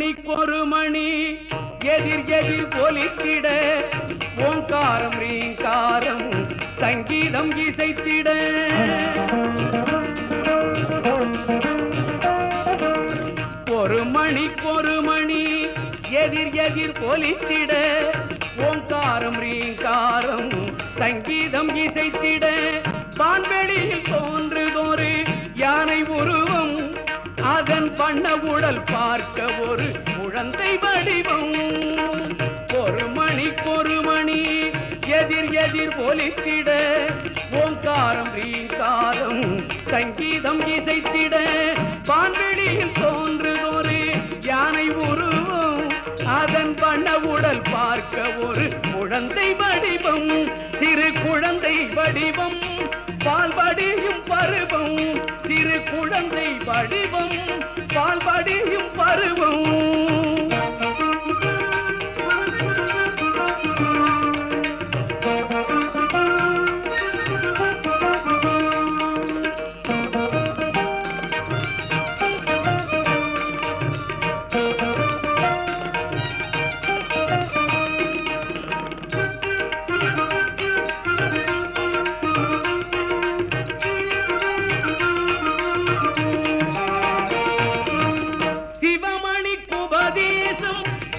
மணிக்கொரு மணி எதிர் எதிர் ஒலித்திட ஓங்காரம் ரீங்காரம் சங்கீதம் இசைத்திட ஒரு மணிக்கொரு மணி எதிர் எதிர் ஒலித்திட ஓங்காரம் ரீங்காரம் சங்கீதம் இசைத்திட வான்வெளியில் தோன்றுதொரு யானை உருவம் அதன் பண்ண உடல் பார்க்க ஒரு குழந்தை வடிவம் ஒரு மணிக்கொரு மணி எதிர் எதிர் ஒலித்திட ஓங்காரம் ரீங்காரம் சங்கீதம் இசைத்திட வான்வெளியில் தோன்றுதொரு யானை உருவம் அதன் பண்ண உடல் பார்க்க ஒரு குழந்தை வடிவம் சிறு குழந்தை வடிவம் பால்படியும் பருவம் சிறு குழந்தை வடிவம் பால்படியும் பருவம்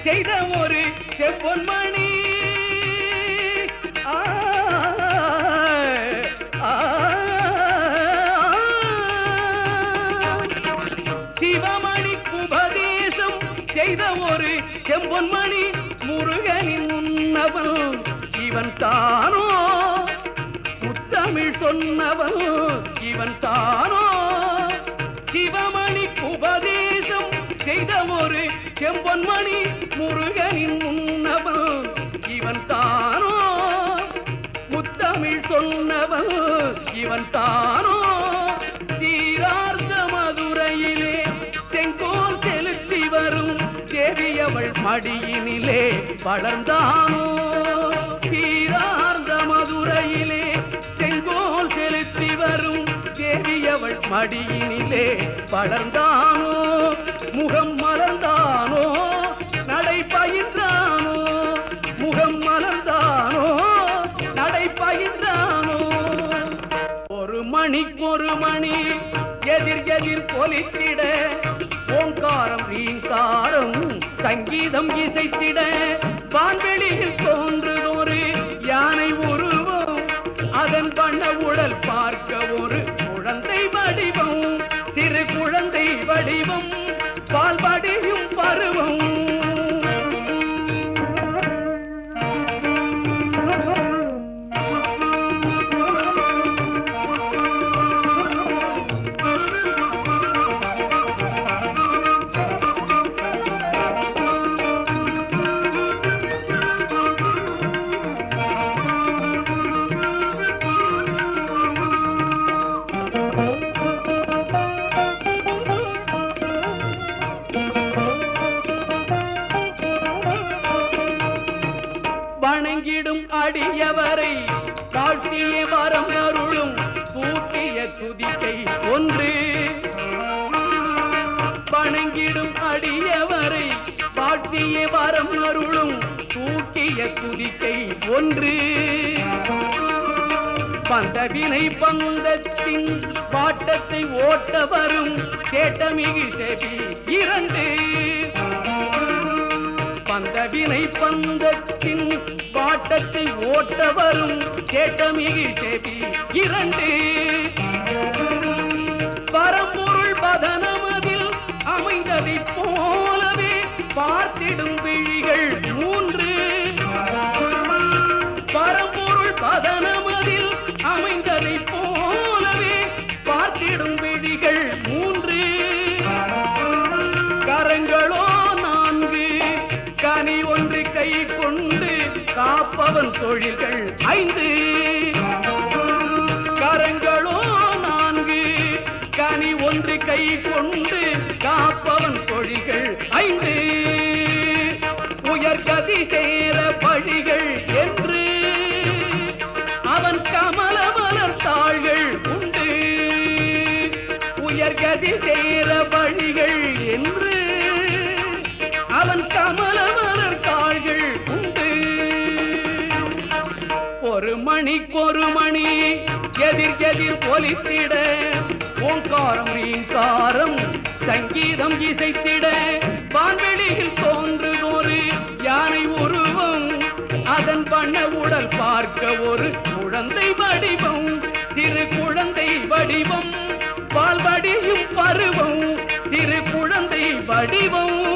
செய்த ஒரு செம்பொன்மணி சிவமணிக்கு உபதேசம் செய்த ஒரு செம்பொன்மணி முருகனின் முன்னவன் இவன் தானோ முத்தமிழ் சொன்னவன் இவன் தானோ சிவமணிக்கு உபதேசம் செய்த ஒரு செம்பொன்மணி முருகனின் முன்னவன் இவன் தானோ முத்தமிழ் சொன்னவன் இவன் தானோ சீரார்ந்த மதுரையிலே செங்கோல் செலுத்தி வரும் தேவியவள் மடியினிலே வளர்ந்தானோ சீரார்ந்த மதுரையிலே செங்கோல் செலுத்தி வரும் தேவியவள் மடியினிலே வளர்ந்தானோ முகம் மலர்ந்தானோ நடை பயின்றானோ முகம் மலர்ந்தானோ நடை பயின்றானோ ஒரு மணிக்கொரு மணி எதிர் எதிர் ஒலித்திட ஓங்காரம் ரீங்காரம் சங்கீதம் இசைத்திட வான்வெளியில் தோன்றுதொரு யானை உருவம் அதன் பண்ண உடல் பார்க்க ஒரு குழந்தை வடிவம் சிறு குழந்தை வடிவம் பால்படியும் பருவம் வணங்கிடும் அடியவரை காட்டிய வரம் அருளும் பூட்டிய குதிக்கை ஒன்று வணங்கிடும் அடியவரை காட்டிய வரம் அருளும் பூட்டிய குதிக்கை ஒன்று பந்தவினை பந்தத்தின் பாட்டத்தை ஓட்ட வரும் கேட்டமிகு செவி இரண்டு பந்தவினை பந்தத்தின் பாட்டத்தை ஓட்ட வரும் கேட்டமிகு செவி இரண்டு பரம்பொருள் பதனமதில் அமைந்ததை போலவே பார்த்திடும் விழிகள் மூன்று பரம்பொருள் பதனமதில் அமைந்ததை போலவே பார்த்திடும் விழிகள் மூன்று கரங்களோ கனி ஒன்று கை கொண்டு காப்பவன் தொழில்கள் ஐந்து கரங்களோ நான்கு கனி ஒன்று கை கொண்டு காப்பவன் தொழில்கள் ஐந்து உயர்கதி சேர படிகள் என்று அவன் கமல மலர்த்தாள்கள் உண்டு உயர்கதி சேர படிகள் என்று ஒரு மணி எதிர் எதிர் பொலித்திட ஓங்காரம் ரீங்காரம் சங்கீதம் இசைத்திட வான்வெளியில் தோன்றுதொரு யானை உருவம் அதன் வண்ண உடல் பார்க்க ஒரு குழந்தை வடிவம் சிறு குழந்தை வடிவம் பால் வடியும் பருவம் சிறு குழந்தை வடிவம்